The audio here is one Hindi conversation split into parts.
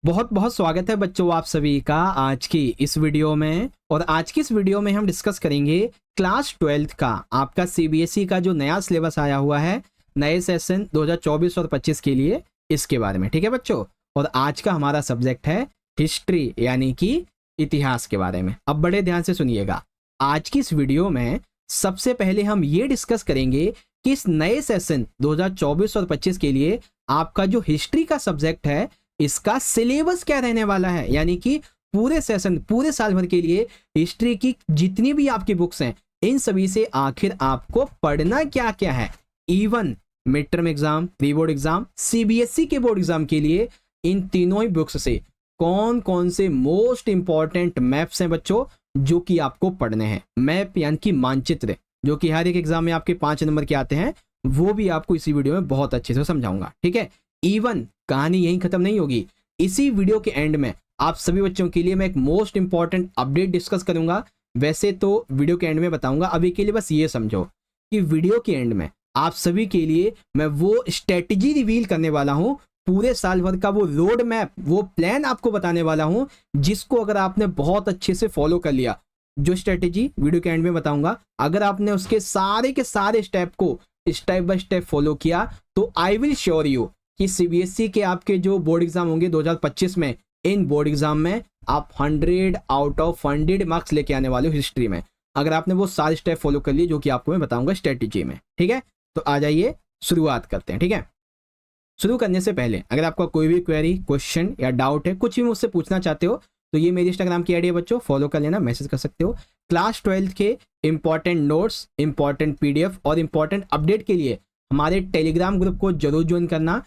बहुत बहुत स्वागत है बच्चों आप सभी का आज की इस वीडियो में। और आज की इस वीडियो में हम डिस्कस करेंगे क्लास 12th का आपका सीबीएसई का जो नया सिलेबस आया हुआ है नए सेशन 2024 और 25 के लिए, इसके बारे में। ठीक है बच्चों, और आज का हमारा सब्जेक्ट है हिस्ट्री यानी कि इतिहास के बारे में। अब बड़े ध्यान से सुनिएगा, आज की इस वीडियो में सबसे पहले हम ये डिस्कस करेंगे कि इस नए सेशन 2024 और 25 के लिए आपका जो हिस्ट्री का सब्जेक्ट है इसका सिलेबस क्या रहने वाला है, यानी कि पूरे सेशन पूरे साल भर के लिए हिस्ट्री की जितनी भी आपकी बुक्स हैं इन सभी से आखिर आपको पढ़ना क्या क्या है। Even mid term exam, pre board exam, CBSE के बोर्ड एग्जाम के लिए इन तीनों ही बुक्स से कौन कौन से मोस्ट इंपॉर्टेंट मैप्स हैं बच्चों जो कि आपको पढ़ने हैं। मैप यानी कि मानचित्र, जो कि हर एक एग्जाम में आपके 5 नंबर के आते हैं, वो भी आपको इसी वीडियो में बहुत अच्छे से समझाऊंगा। ठीक है, इवन कहानी यहीं खत्म नहीं होगी, इसी वीडियो के एंड में आप सभी बच्चों के लिए मैं एक मोस्ट इंपॉर्टेंट अपडेट डिस्कस करूंगा। वैसे तो वीडियो के एंड में बताऊंगा, अभी के लिए बस ये समझो कि वीडियो के एंड में आप सभी के लिए मैं वो स्ट्रेटजी रिवील करने वाला हूं, पूरे साल भर का वो रोड मैप, वो प्लान आपको बताने वाला हूं, जिसको अगर आपने बहुत अच्छे से फॉलो कर लिया, जो स्ट्रेटजी वीडियो के एंड में बताऊंगा, अगर आपने उसके सारे के सारे स्टेप को स्टेप बाय स्टेप फॉलो किया तो आई विल श्योर यू कि सीबीएसई के आपके जो बोर्ड एग्जाम होंगे 2025 में, इन बोर्ड एग्जाम में आप 100 आउट ऑफ 100 मार्क्स लेके आने वाले हो हिस्ट्री में, अगर आपने वो सारे स्टेप फॉलो कर लिए जो कि आपको मैं बताऊंगा स्ट्रेटेजी में। ठीक है, तो आ जाइए शुरुआत करते हैं। ठीक है, शुरू करने से पहले अगर आपका कोई भी क्वेरी, क्वेश्चन या डाउट है, कुछ भी मुझसे पूछना चाहते हो तो ये मेरी इंस्टाग्राम की आईडी है बच्चों, फॉलो कर लेना, मैसेज कर सकते हो। क्लास 12 के इंपॉर्टेंट नोट्स, इंपॉर्टेंट पीडीएफ और इंपॉर्टेंट अपडेट के लिए हमारे टेलीग्राम ग्रुप को जरूर ज्वाइन करना।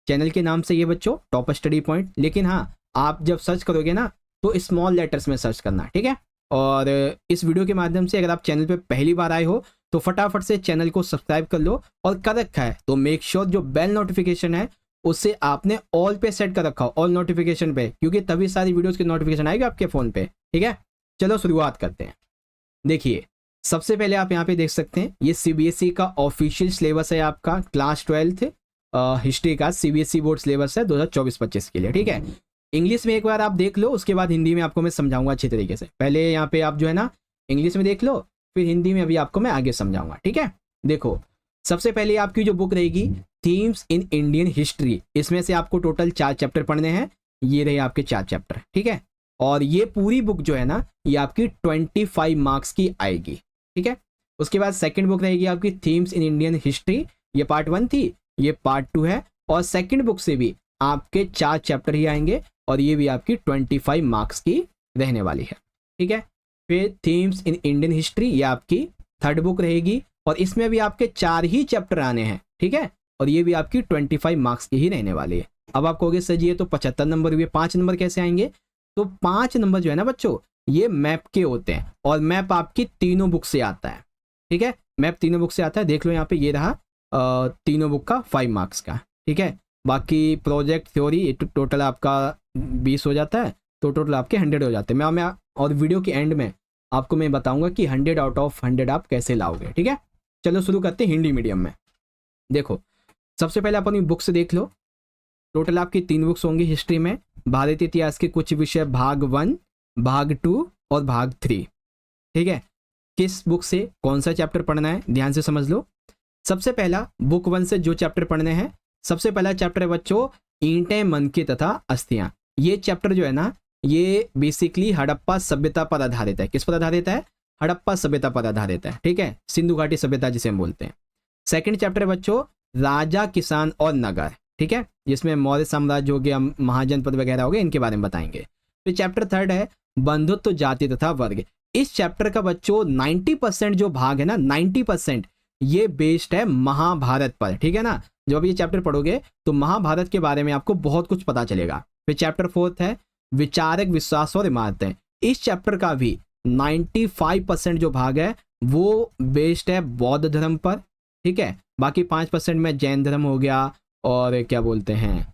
चैनल के नाम से ये बच्चों टॉप स्टडी पॉइंट, लेकिन हाँ आप जब सर्च करोगे ना तो स्मॉल लेटर्स में सर्च करना। ठीक है, और इस वीडियो के माध्यम से अगर आप चैनल पे पहली बार आए हो तो फटाफट से चैनल को सब्सक्राइब कर लो, और कर रखा है तो मेक श्योर जो बेल नोटिफिकेशन है उसे आपने ऑल पे सेट कर रखा हो, ऑल नोटिफिकेशन पे, क्योंकि तभी सारी वीडियोस की नोटिफिकेशन आएगी आपके फ़ोन पे। ठीक है, चलो शुरुआत करते हैं। देखिए, सबसे पहले आप यहाँ पे देख सकते हैं ये सीबीएसई का ऑफिशियल सिलेबस है आपका क्लास 12th हिस्ट्री का सीबीएसई बोर्ड सिलेबस है 2024-25 के लिए। ठीक है, इंग्लिश में एक बार आप देख लो, उसके बाद हिंदी में आपको मैं समझाऊंगा अच्छे तरीके से। पहले यहाँ पे आप जो है ना इंग्लिश में देख लो, फिर हिंदी में अभी आपको मैं आगे समझाऊंगा। ठीक है, देखो सबसे पहले आपकी जो बुक रहेगी थीम्स इन इंडियन हिस्ट्री, इसमें से आपको टोटल 4 चैप्टर पढ़ने हैं। ये रहे आपके 4 चैप्टर। ठीक है, और ये पूरी बुक जो है ना ये आपकी 25 मार्क्स की आएगी। ठीक है, उसके बाद सेकंड बुक रहेगी आपकी थीम्स इन इंडियन हिस्ट्री, ये पार्ट 1 थी, ये पार्ट 2 है, और सेकंड बुक से भी आपके 4 चैप्टर ही आएंगे और ये भी आपकी 25 मार्क्स की रहने वाली है। ठीक है, फिर थीम्स इन इंडियन हिस्ट्री ये आपकी थर्ड बुक रहेगी और इसमें भी आपके 4 ही चैप्टर आने हैं। ठीक है, और ये भी आपकी 25 मार्क्स की ही रहने वाली है। अब आप कहोगे सर जी ये तो 75 नंबर हुए, 5 नंबर कैसे आएंगे? तो 5 नंबर जो है ना बच्चों ये मैप के होते हैं, और मैप आपकी तीनों बुक से आता है। ठीक है, मैप तीनों बुक से आता है, देख लो यहाँ पे ये रहा तीनों बुक का 5 मार्क्स का। ठीक है, बाकी प्रोजेक्ट थ्योरी टोटल आपका 20 हो जाता है, तो टोटल आपके 100 हो जाते हैं। मैं और वीडियो के एंड में आपको मैं बताऊंगा कि 100 आउट ऑफ 100 आप कैसे लाओगे। ठीक है, चलो शुरू करते हैं हिंदी मीडियम में। देखो सबसे पहले अपनी बुक्स देख लो, टोटल आपकी 3 बुक्स होंगी हिस्ट्री में, भारतीय इतिहास के कुछ विषय भाग 1, भाग 2 और भाग 3। ठीक है, किस बुक से कौन सा चैप्टर पढ़ना है ध्यान से समझ लो। सबसे पहला बुक 1 से जो चैप्टर पढ़ने हैं, सबसे पहला चैप्टर है बच्चों ईंटें, मनके तथा अस्थियां। ये चैप्टर जो है ना ये बेसिकली हड़प्पा सभ्यता पर आधारित है। किस पर आधारित है? हड़प्पा सभ्यता पर आधारित है। ठीक है, सिंधु घाटी सभ्यता जिसे हम बोलते हैं। सेकंड चैप्टर है बच्चों राजा, किसान और नगर। ठीक है, जिसमें मौर्य साम्राज्य हो गया, महाजनपद वगैरह हो गए, इनके बारे में बताएंगे। फिर चैप्टर थर्ड है बंधुत्व, जाति तथा वर्ग। इस चैप्टर का बच्चों 90% जो भाग है ना 90% ये बेस्ड है महाभारत पर। ठीक है ना, जब आप ये चैप्टर पढ़ोगे तो महाभारत के बारे में आपको बहुत कुछ पता चलेगा। फिर चैप्टर 4 है विचारक, विश्वास और इमारतें। इस चैप्टर का भी 95% जो भाग है वो बेस्ड है बौद्ध धर्म पर। ठीक है, बाकी 5% में जैन धर्म हो गया, और क्या बोलते हैं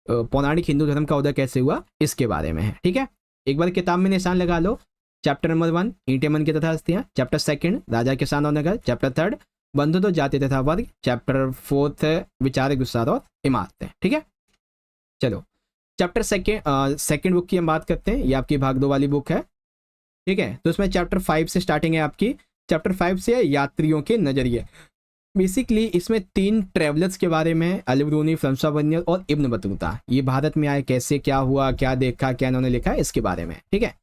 पौराणिक हिंदू धर्म का उदय कैसे हुआ इसके बारे में है। ठीक है, एक बार किताब में निशान लगा लो। चैप्टर नंबर 1 ईंटें, मनके तथा अस्थियां, चैप्टर 2 राजा, किसान और नगर, चैप्टर 3 बंधुत्व, जाति तथा वर्ग, चैप्टर 4 विचारक, विस्तार और इमारतें। ठीक है, चलो चैप्टर सेकेंड बुक की हम बात करते हैं, ये आपकी भाग 2 वाली बुक है, ठीक है। तो इसमें चैप्टर 5 से स्टार्टिंग है आपकी। चैप्टर 5 से है यात्रियों के नजरिए। बेसिकली इसमें 3 ट्रेवलर्स के बारे में, अल-बिरूनी, फ्रंसवा बर्नियर और इब्न बतूता, ये भारत में आए, कैसे, क्या हुआ, क्या देखा, क्या इन्होंने लिखा है, इसके बारे में, ठीक है।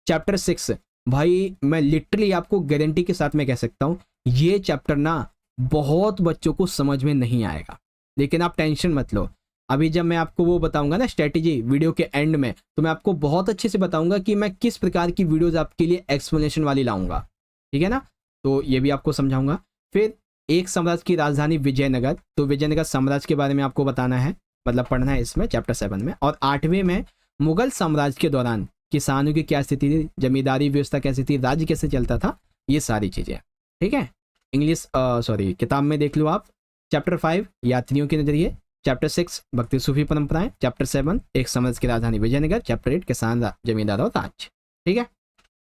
चैप्टर 6, भाई मैं लिटरली आपको गारंटी के साथ मैं कह सकता हूँ ये चैप्टर ना बहुत बच्चों को समझ में नहीं आएगा, लेकिन आप टेंशन मत लो। अभी जब मैं आपको वो बताऊंगा ना स्ट्रेटेजी वीडियो के एंड में, तो मैं आपको बहुत अच्छे से बताऊंगा कि मैं किस प्रकार की वीडियोस आपके लिए एक्सप्लेनेशन वाली लाऊंगा, ठीक है ना। तो ये भी आपको समझाऊंगा। फिर एक साम्राज्य की राजधानी विजयनगर, तो विजयनगर साम्राज्य के बारे में आपको बताना है, मतलब पढ़ना है इसमें चैप्टर 7 में। और 8वें में मुगल साम्राज्य के दौरान किसानों की क्या स्थिति थी, जमींदारी व्यवस्था कैसी थी, राज्य कैसे चलता था, ये सारी चीज़ें, ठीक है। इंग्लिश किताब में देख लो आप। चैप्टर 5 यात्रियों के नजरिए, चैप्टर 6 भक्ति सूफी परंपराएं, चैप्टर 7 एक साम्राज्य की राजधानी विजयनगर, चैप्टर 8 किसान जमींदार और राज्य, ठीक है।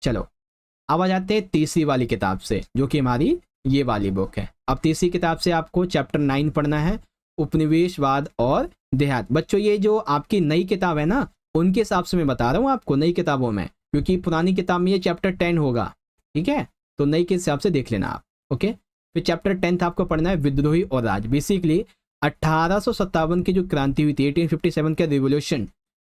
चलो अब आ जाते हैं तीसरी वाली किताब से, जो कि हमारी ये वाली बुक है। अब तीसरी किताब से आपको चैप्टर 9 पढ़ना है, उपनिवेशवाद और देहात। बच्चों ये जो आपकी नई किताब है ना, उनके हिसाब से मैं बता रहा हूँ आपको, नई किताबों में, क्योंकि पुरानी किताब में ये चैप्टर 10 होगा, ठीक है। तो नई के हिसाब से देख लेना आप, ओके। फिर चैप्टर 10 आपको पढ़ना है विद्रोही और राज। बेसिकली 1857 की जो क्रांति हुई थी, 1857 का रिवोल्यूशन,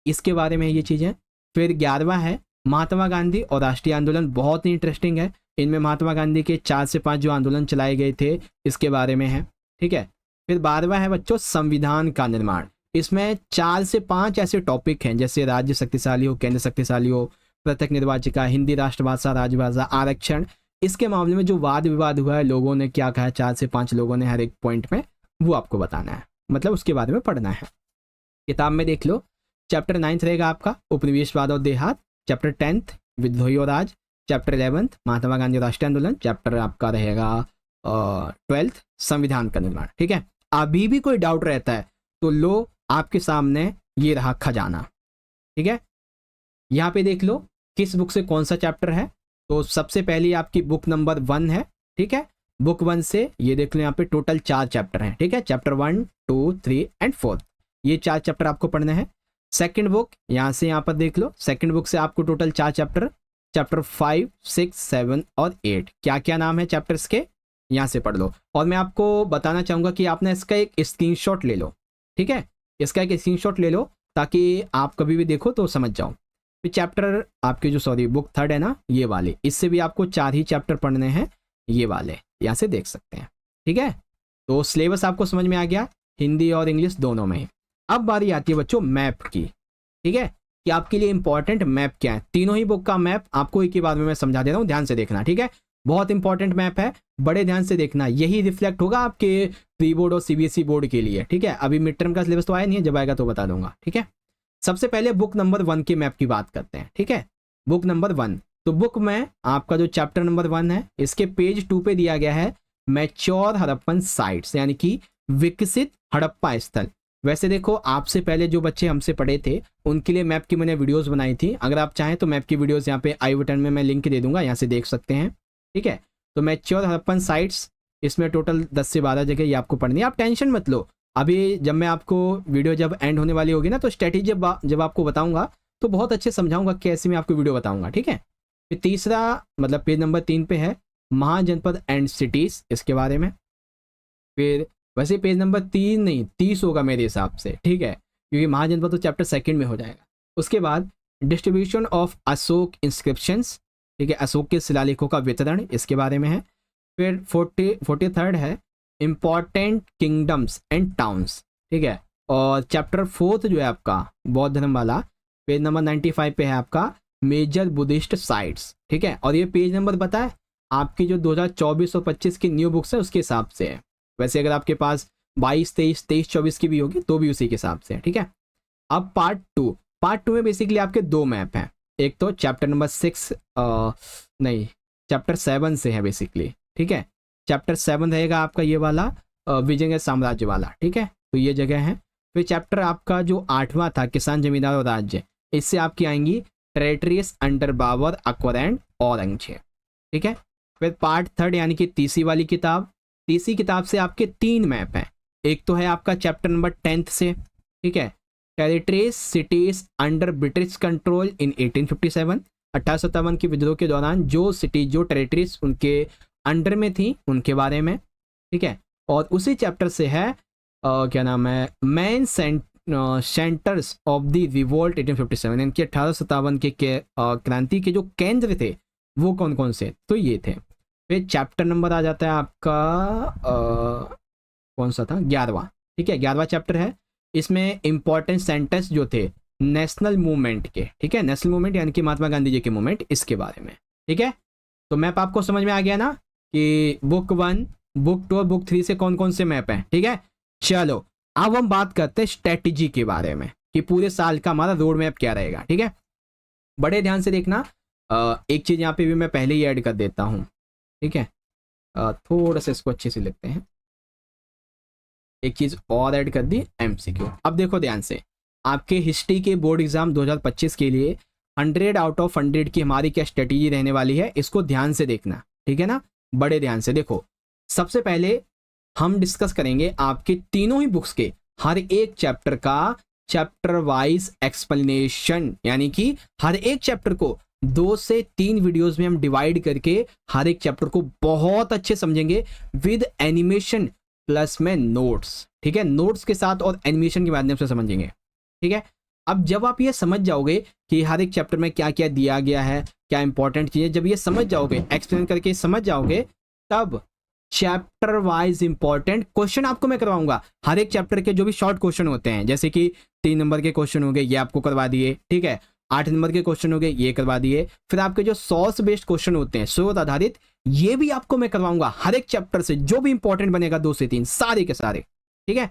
इसके बारे में ये चीज़ें। फिर 11वां है महात्मा गांधी और राष्ट्रीय आंदोलन, बहुत ही इंटरेस्टिंग है। इनमें महात्मा गांधी के 4 से 5 जो आंदोलन चलाए गए थे, इसके बारे में है, ठीक है। फिर 12वां है बच्चों संविधान का निर्माण। इसमें 4 से 5 ऐसे टॉपिक हैं, जैसे राज्य शक्तिशाली हो, केंद्र शक्तिशाली हो, प्रत्यक्ष निर्वाचिका, हिंदी राष्ट्रभाषा, राजभाषा, आरक्षण। इसके मामले में जो वाद विवाद हुआ है, लोगों ने क्या कहा, 4 से 5 लोगों ने हर एक पॉइंट में, वो आपको बताना है, मतलब उसके बारे में पढ़ना है। किताब में देख लो। चैप्टर 9 रहेगा आपका उपनिवेशवाद और देहात, चैप्टर 10 विद्रोही और राज, चैप्टर 11 महात्मा गांधी राष्ट्रीय आंदोलन, चैप्टर आपका रहेगा 12 संविधान का निर्माण, ठीक है। अभी भी कोई डाउट रहता है तो लो आपके सामने ये रहा खजाना, ठीक है। यहाँ पे देख लो किस बुक से कौन सा चैप्टर है। तो सबसे पहले आपकी बुक नंबर 1 है, ठीक है। बुक 1 से ये देख लो, यहाँ पे टोटल 4 चैप्टर हैं, ठीक है। चैप्टर 1, 2, 3 एंड 4, ये 4 चैप्टर आपको पढ़ने हैं। सेकंड बुक यहाँ से, यहाँ पर देख लो, सेकंड बुक से आपको टोटल 4 चैप्टर, चैप्टर 5, 6, 7 और 8, क्या क्या नाम है चैप्टर्स के, यहाँ से पढ़ लो। और मैं आपको बताना चाहूँगा कि आपने इसका एक स्क्रीनशॉट ले लो, ठीक है। इसका एक स्क्रीनशॉट ले लो ताकि आप कभी भी देखो तो समझ जाओ। फिर चैप्टर आपके जो बुक 3 है ना, ये वाले, इससे भी आपको 4 ही चैप्टर पढ़ने हैं, ये वाले यहाँ से देख सकते हैं, ठीक है। तो सिलेबस आपको समझ में आ गया, हिंदी और इंग्लिश दोनों में। अब बारी आती है बच्चों मैप की, ठीक है, कि आपके लिए इंपॉर्टेंट मैप क्या है। तीनों ही बुक का मैप आपको एक ही बार में मैं समझा दे रहा हूँ, ध्यान से देखना, ठीक है। बहुत इंपॉर्टेंट मैप है, बड़े ध्यान से देखना, यही रिफ्लेक्ट होगा आपके प्री बोर्ड और सीबीएसई बोर्ड के लिए, ठीक है। अभी मिड टर्म का सिलेबस तो आया नहीं है, जब आएगा तो बता दूंगा, ठीक है। सबसे पहले बुक नंबर 1 के मैप की बात करते हैं, ठीक है। बुक नंबर 1, तो बुक में आपका जो चैप्टर नंबर 1 है, इसके पेज 2 पे दिया गया है मैच्योर हड़प्पन साइट्स, यानी कि विकसित हड़प्पा स्थल। वैसे देखो, आपसे पहले जो बच्चे हमसे पढ़े थे उनके लिए मैप की मैंने वीडियोस बनाई थी, अगर आप चाहें तो मैप की वीडियोस यहाँ पे आई बटन में मैं लिंक दे दूंगा, यहाँ से देख सकते हैं, ठीक है। तो मैच्योर हड़प्पन साइट्स, इसमें टोटल 10 से 12 जगह ये आपको पढ़नी है, आप टेंशन मत लो। अभी जब मैं आपको वीडियो जब एंड होने वाली होगी ना, तो स्ट्रेटेजी जब आपको बताऊंगा तो बहुत अच्छे समझाऊंगा, कैसे मैं आपको वीडियो बताऊंगा, ठीक है। फिर तीसरा, मतलब पेज नंबर 3 पे है महाजनपद एंड सिटीज, इसके बारे में। फिर वैसे पेज नंबर 3 नहीं 30 होगा मेरे हिसाब से, ठीक है, क्योंकि महाजनपद तो चैप्टर 2 में हो जाएगा। उसके बाद डिस्ट्रीब्यूशन ऑफ अशोक इंस्क्रिप्शंस, ठीक है, अशोक के शिलालेखों का वितरण, इसके बारे में है। फिर 43rd है इंपॉर्टेंट किंगडम्स एंड टाउन्स, ठीक है। और चैप्टर 4 जो है आपका बौद्ध धर्म वाला, पेज नंबर 95 पे है आपका मेजर बुद्धिस्ट साइट्स, ठीक है। और ये पेज नंबर पता है आपकी जो 2024 और 25 की न्यू बुक्स है उसके हिसाब से है। वैसे अगर आपके पास 22, 23, 24 की भी होगी तो भी उसी के हिसाब से है, ठीक है। अब पार्ट 2 में बेसिकली आपके 2 मैप हैं, एक तो चैप्टर नंबर 6 नहीं चैप्टर 7 से है बेसिकली, ठीक है। चैप्टर 7 रहेगा आपका ये वाला विजयनगर साम्राज्य वाला, ठीक है, तो ये जगह है। फिर चैप्टर आपका जो 8वां था किसान जमींदार और राज्य, इससे आपकी आएंगी territories under Babar Akbar and Aurangzeb, ठीक है। फिर पार्ट 3 यानी कि तीसरी वाली किताब, तीसरी किताब से आपके 3 मैप हैं, एक तो है आपका चैप्टर नंबर 10 से, ठीक है, territories cities under British control इन 1857, 1857 के विद्रोह के दौरान जो सिटी जो टेरिटरीज उनके अंडर में थी उनके बारे में, ठीक है। और उसी चैप्टर से है क्या नाम है, main centres of the revolt 1857, इनके 1857 के क्रांति के जो केंद्र थे वो कौन कौन से, तो ये थे। फिर चैप्टर नंबर आ जाता है आपका कौन सा था, 11वां, ठीक है, 11वां चैप्टर है। इसमें इंपॉर्टेंट सेंटेंस जो थे नेशनल मूवमेंट के, ठीक है, नेशनल मूवमेंट यानी कि महात्मा गांधी जी के मूवमेंट, इसके बारे में, ठीक है। तो मैप आपको समझ में आ गया ना कि बुक 1, बुक 2 और बुक 3 से कौन कौन से मैप हैं, ठीक है। चलो अब हम बात करते हैं स्ट्रेटजी के बारे में कि पूरे साल का हमारा रोड मैप क्या रहेगा, ठीक है। बड़े ध्यान से देखना, एक चीज यहाँ पे भी मैं पहले ही ऐड कर देता हूँ, ठीक है। थोड़ा सा इसको अच्छे से लिखते हैं, एक चीज और ऐड कर दी, एमसीक्यू। अब देखो ध्यान से, आपके हिस्ट्री के बोर्ड एग्जाम 2025 के लिए 100 आउट ऑफ 100 की हमारी क्या स्ट्रेटेजी रहने वाली है, इसको ध्यान से देखना, ठीक है ना, बड़े ध्यान से देखो। सबसे पहले हम डिस्कस करेंगे आपके तीनों ही बुक्स के हर एक चैप्टर का चैप्टर वाइज एक्सप्लेनेशन, यानी कि हर एक चैप्टर को 2 से 3 वीडियोस में हम डिवाइड करके हर एक चैप्टर को बहुत अच्छे समझेंगे विद एनिमेशन प्लस में नोट्स, ठीक है, नोट्स के साथ और एनिमेशन के माध्यम से समझेंगे, ठीक है। अब जब आप ये समझ जाओगे कि हर एक चैप्टर में क्या क्या दिया गया है, क्या इंपॉर्टेंट चीजें, जब ये समझ जाओगे, एक्सप्लेन करके समझ जाओगे, तब चैप्टर वाइज इंपॉर्टेंट क्वेश्चन आपको मैं करवाऊंगा। हर एक चैप्टर के जो भी शॉर्ट क्वेश्चन होते हैं, जैसे कि 3 नंबर के क्वेश्चन हो गए, ये आपको करवा दिए, ठीक है, 8 नंबर के क्वेश्चन हो गए, ये करवा दिए। फिर आपके जो सोर्स बेस्ड क्वेश्चन होते हैं, स्रोत आधारित, ये भी आपको मैं करवाऊंगा हर एक चैप्टर से, जो भी इंपॉर्टेंट बनेगा 2 से 3 सारे के सारे, ठीक है।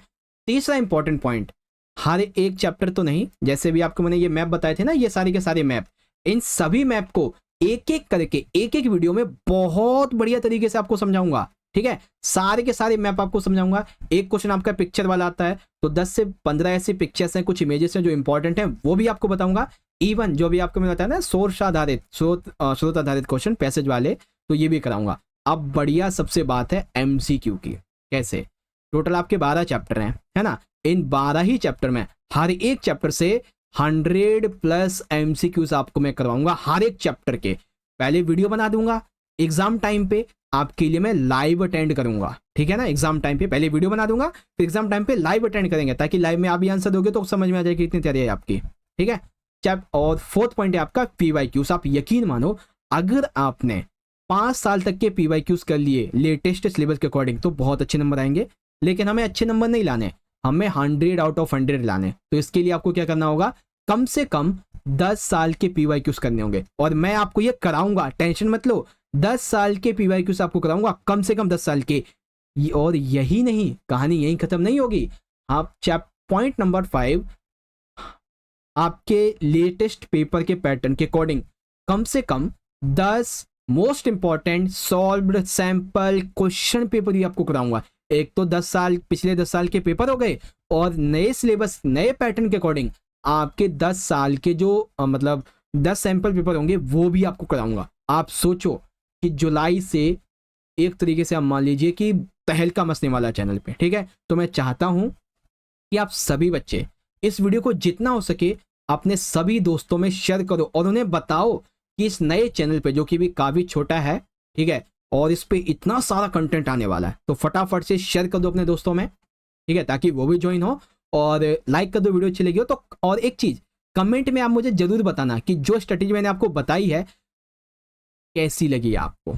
तीसरा इंपॉर्टेंट पॉइंट, हर एक चैप्टर तो नहीं, जैसे भी आपको मैंने ये मैप बताए थे ना, ये सारे के सारे मैप, इन सभी मैप को एक एक करके एक एक वीडियो में बहुत बढ़िया तरीके से आपको समझाऊंगा, ठीक है। सारे के सारे मैप आपको समझाऊंगा। एक क्वेश्चन आपका पिक्चर वाला आता है तो 10 से 15 ऐसी पिक्चर्स हैं, कुछ इमेजेस हैं जो इंपॉर्टेंट हैं, वो भी आपको बताऊंगा। इवन जो भी आपको मैंने बताया ना सोर्स आधारित, स्रोत आधारित क्वेश्चन पैसेज वाले, तो ये भी कराऊंगा। अब बढ़िया सबसे बात है एमसीक्यू की, कैसे, टोटल आपके 12 चैप्टर हैं, है ना, इन 12 ही चैप्टर में हर एक चैप्टर से 100+ एमसीक्यूज आपको मैं करवाऊंगा हर एक चैप्टर के। पहले वीडियो बना दूंगा, एग्जाम टाइम पे आपके लिए मैं लाइव अटेंड करूंगा, ठीक है ना, एग्जाम टाइम पे पहले वीडियो बना दूंगा, फिर एग्जाम टाइम पे लाइव अटेंड करेंगे, ताकि लाइव में आप भी आंसर दोगे तो समझ में आ जाएगी कितनी तैयारी है आपकी, ठीक है। और 4th पॉइंट है आपका पीवाईक्यूज। आप यकीन मानो, अगर आपने 5 साल तक के पीवाईक्यूज कर लिए लेटेस्ट सिलेबस के अकॉर्डिंग तो बहुत अच्छे नंबर आएंगे, लेकिन हमें अच्छे नंबर नहीं लाने, हमें 100 आउट ऑफ 100 लाने। तो इसके लिए आपको क्या करना होगा, कम से कम 10 साल के पीवाईक्यूज करने होंगे, और मैं आपको ये कराऊंगा, टेंशन मत लो, 10 साल के पीवाईक्यूज आपको कराऊंगा, कम से कम 10 साल के। और यही नहीं, कहानी यही खत्म नहीं होगी। आप पॉइंट नंबर 5, आपके लेटेस्ट पेपर के पैटर्न के अकॉर्डिंग कम से कम 10 most important solved sample question paper ही आपको कराऊंगा। एक तो 10 साल, पिछले 10 साल के पेपर हो गए, और नए सिलेबस नए पैटर्न के अकॉर्डिंग आपके 10 साल के जो मतलब 10 सैंपल पेपर होंगे वो भी आपको कराऊंगा। आप सोचो कि जुलाई से एक तरीके से आप मान लीजिए कि तहलका मचने वाला चैनल पे, ठीक है। तो मैं चाहता हूं कि आप सभी बच्चे इस वीडियो को जितना हो सके अपने सभी दोस्तों में शेयर करो, और उन्हें बताओ कि इस नए चैनल पे, जो कि भी काफी छोटा है, ठीक है, और इस पे इतना सारा कंटेंट आने वाला है, तो फटाफट से शेयर कर दो अपने दोस्तों में, ठीक है, ताकि वो भी ज्वाइन हो, और लाइक कर दो वीडियो अच्छी लगी हो तो। और एक चीज कमेंट में आप मुझे जरूर बताना कि जो स्ट्रेटेजी मैंने आपको बताई है कैसी लगी आपको,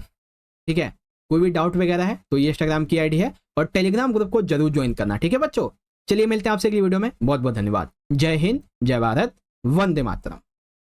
ठीक है। कोई भी डाउट वगैरह है तो ये इंस्टाग्राम की आईडी है, और टेलीग्राम ग्रुप को जरूर ज्वाइन करना, ठीक है बच्चों। चलिए मिलते हैं आपसे अगली वीडियो में, बहुत बहुत धन्यवाद। जय हिंद, जय भारत, वंदे मातरम।